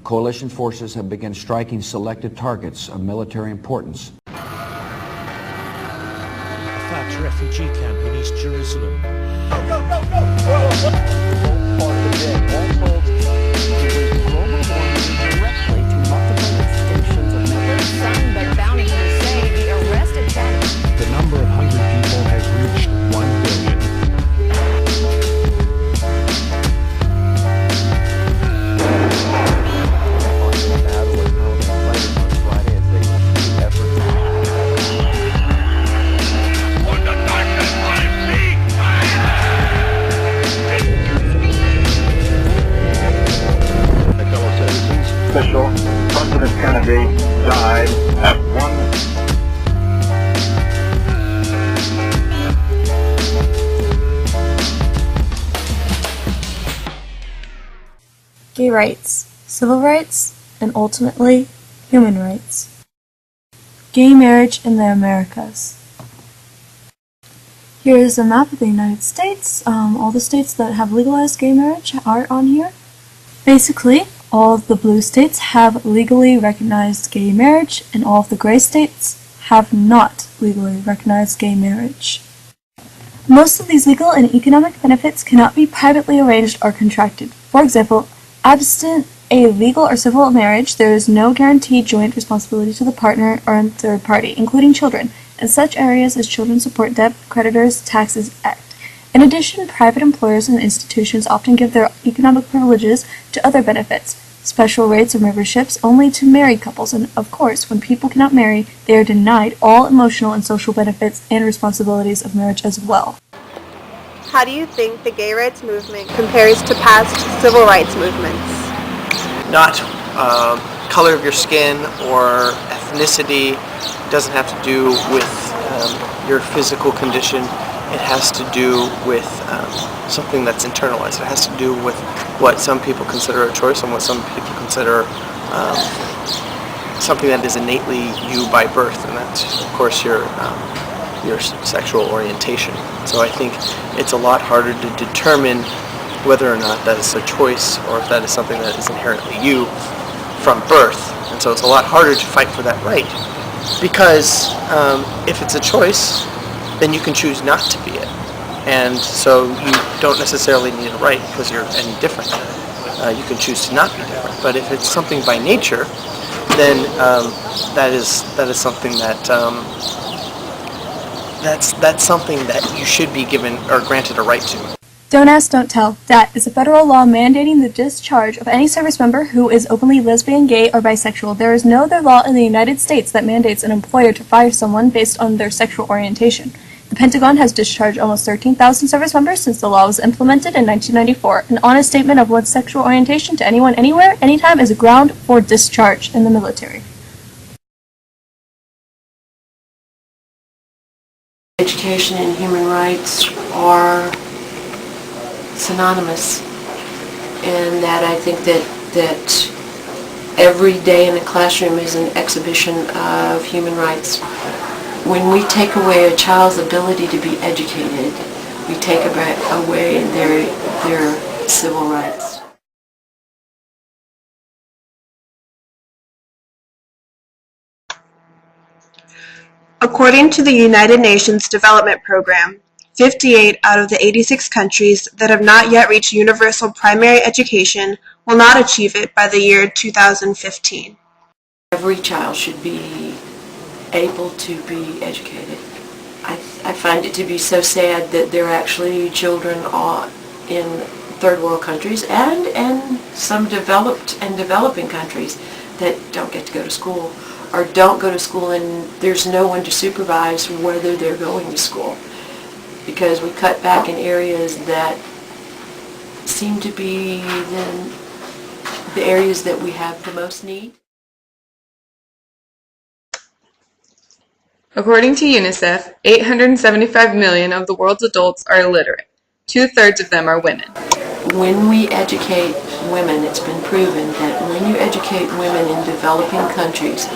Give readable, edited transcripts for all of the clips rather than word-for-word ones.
coalition forces have begun striking selected targets of military importance. A fact refugee camp in East Jerusalem. The number of hungry people has reached 1 billion. Official, President Kennedy died at 1. Gay rights, civil rights, and ultimately, human rights. Gay marriage in the Americas. Here is a map of the United States. All the states that have legalized gay marriage are on here. Basically, all of the blue states have legally recognized gay marriage, and all of the gray states have not legally recognized gay marriage. Most of these legal and economic benefits cannot be privately arranged or contracted. For example, absent a legal or civil marriage, there is no guaranteed joint responsibility to the partner or a third party, including children, in such areas as children support debt, creditors, taxes act. In addition, private employers and institutions often give their economic privileges to other benefits, special rates of memberships only to married couples, and of course, when people cannot marry, they are denied all emotional and social benefits and responsibilities of marriage as well. How do you think the gay rights movement compares to past civil rights movements? Not color of your skin or ethnicity. It doesn't have to do with your physical condition. It has to do with something that's internalized. It has to do with what some people consider a choice and what some people consider something that is innately you by birth, and that's, of course, your sexual orientation. So I think it's a lot harder to determine whether or not that is a choice or if that is something that is inherently you from birth. And so it's a lot harder to fight for that right, because if it's a choice, then you can choose not to be it. And so you don't necessarily need a right because you're any different. You can choose to not be different. But if it's something by nature, then that is something that that's something that you should be given or granted a right to. Don't ask, don't tell. That is a federal law mandating the discharge of any service member who is openly lesbian, gay, or bisexual. There is no other law in the United States that mandates an employer to fire someone based on their sexual orientation. The Pentagon has discharged almost 13,000 service members since the law was implemented in 1994. An honest statement of one's sexual orientation to anyone, anywhere, anytime is a ground for discharge in the military. Education and human rights are synonymous, and that I think that every day in the classroom is an exhibition of human rights. When we take away a child's ability to be educated, we take away their civil rights. According to the United Nations Development Program, 58 out of the 86 countries that have not yet reached universal primary education will not achieve it by the year 2015. Every child should be able to be educated. I find it to be so sad that there are actually children in third world countries and some developed and developing countries that don't get to go to school, or don't go to school and there's no one to supervise whether they're going to school, because we cut back in areas that seem to be the areas that we have the most need. According to UNICEF, 875 million of the world's adults are illiterate. 2/3 of them are women. When we educate women, it's been proven that when you educate women in developing countries,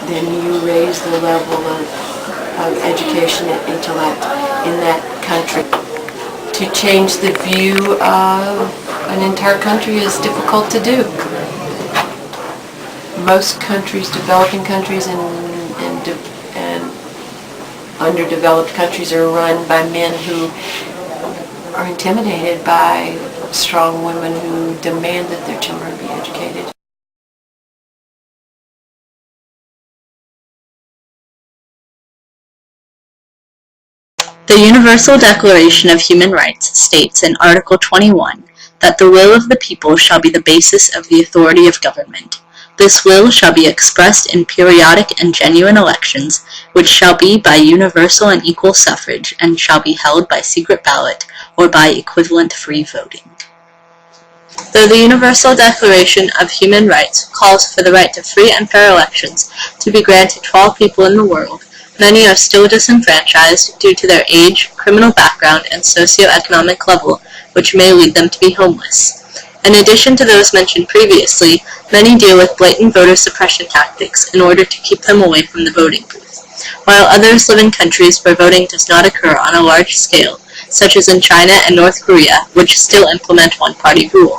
then you raise the level of education and intellect in that country. To change the view of an entire country is difficult to do. most countries, developing countries and underdeveloped countries, are run by men who are intimidated by strong women who demand that their children be educated. The Universal Declaration of Human Rights states in Article 21 that the will of the people shall be the basis of the authority of government. This will shall be expressed in periodic and genuine elections, which shall be by universal and equal suffrage, and shall be held by secret ballot or by equivalent free voting. Though the Universal Declaration of Human Rights calls for the right to free and fair elections to be granted to all people in the world, many are still disenfranchised due to their age, criminal background, and socioeconomic level, which may lead them to be homeless. In addition to those mentioned previously, many deal with blatant voter suppression tactics in order to keep them away from the voting booth, while others live in countries where voting does not occur on a large scale, such as in China and North Korea, which still implement one-party rule.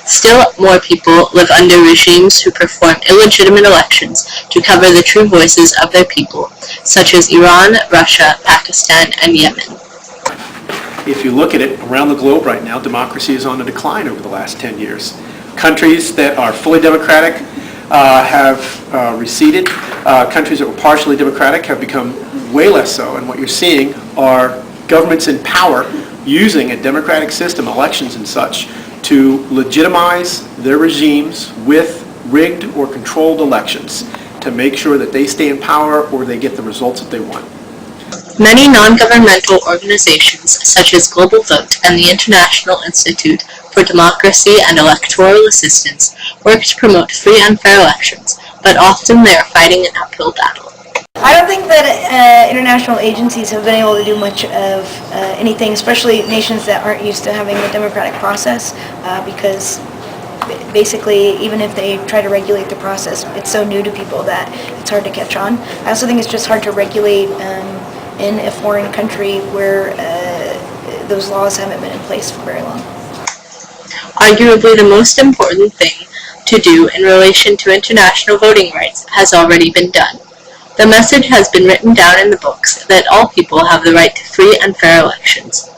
Still, more people live under regimes who perform illegitimate elections to cover the true voices of their people, such as Iran, Russia, Pakistan, and Yemen. If you look at it around the globe right now, democracy is on a decline over the last 10 years. Countries that are fully democratic have receded. Countries that were partially democratic have become way less so, and what you're seeing are governments in power using a democratic system, elections and such, to legitimize their regimes with rigged or controlled elections to make sure that they stay in power or they get the results that they want. Many non-governmental organizations, such as Global Vote and the International Institute for Democracy and Electoral Assistance, work to promote free and fair elections, but often they are fighting an uphill battle. I don't think that international agencies have been able to do much of anything, especially nations that aren't used to having a democratic process, because basically, even if they try to regulate the process, it's so new to people that it's hard to catch on. I also think it's just hard to regulate in a foreign country where those laws haven't been in place for very long. Arguably, the most important thing to do in relation to international voting rights has already been done. The message has been written down in the books that all people have the right to free and fair elections.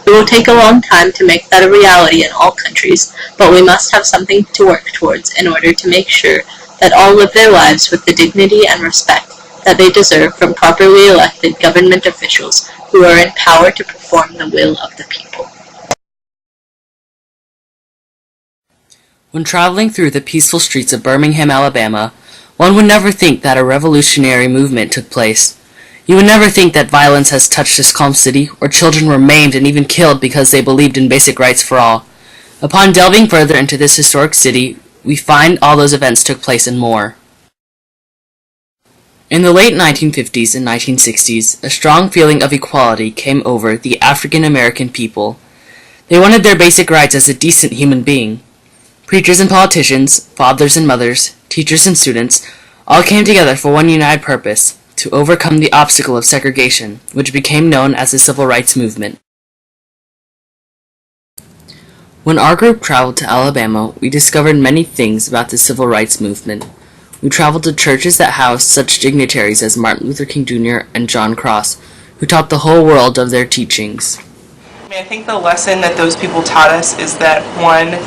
It will take a long time to make that a reality in all countries, but we must have something to work towards in order to make sure that all live their lives with the dignity and respect that they deserve from properly elected government officials who are in power to perform the will of the people. When traveling through the peaceful streets of Birmingham, Alabama, one would never think that a revolutionary movement took place. You would never think that violence has touched this calm city, or children were maimed and even killed because they believed in basic rights for all. Upon delving further into this historic city, we find all those events took place and more. In the late 1950s and 1960s, a strong feeling of equality came over the African American people. They wanted their basic rights as a decent human being. Preachers and politicians, fathers and mothers, teachers and students, all came together for one united purpose, to overcome the obstacle of segregation, which became known as the Civil Rights Movement. When our group traveled to Alabama, we discovered many things about the Civil Rights Movement. We traveled to churches that housed such dignitaries as Martin Luther King Jr. and John Cross, who taught the whole world of their teachings. I think the lesson that those people taught us is that one,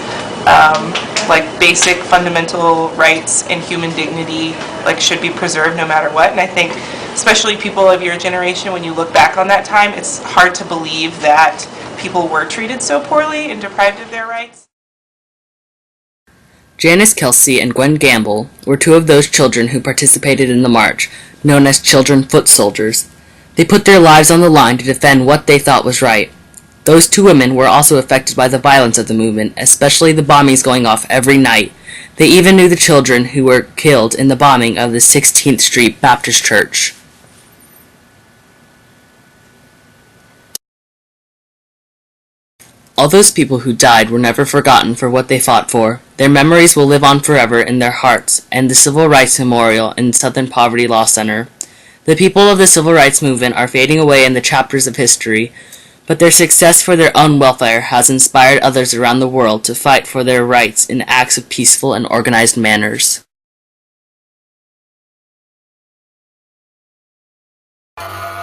basic fundamental rights and human dignity should be preserved no matter what. And I think especially people of your generation, when you look back on that time, it's hard to believe that people were treated so poorly and deprived of their rights. Janice Kelsey and Gwen Gamble were two of those children who participated in the march, known as Children Foot Soldiers. They put their lives on the line to defend what they thought was right. Those two women were also affected by the violence of the movement, especially the bombings going off every night. They even knew the children who were killed in the bombing of the 16th Street Baptist Church. All those people who died were never forgotten for what they fought for. Their memories will live on forever in their hearts, and the Civil Rights Memorial in Southern Poverty Law Center. The people of the Civil Rights Movement are fading away in the chapters of history, but their success for their own welfare has inspired others around the world to fight for their rights in acts of peaceful and organized manners. you.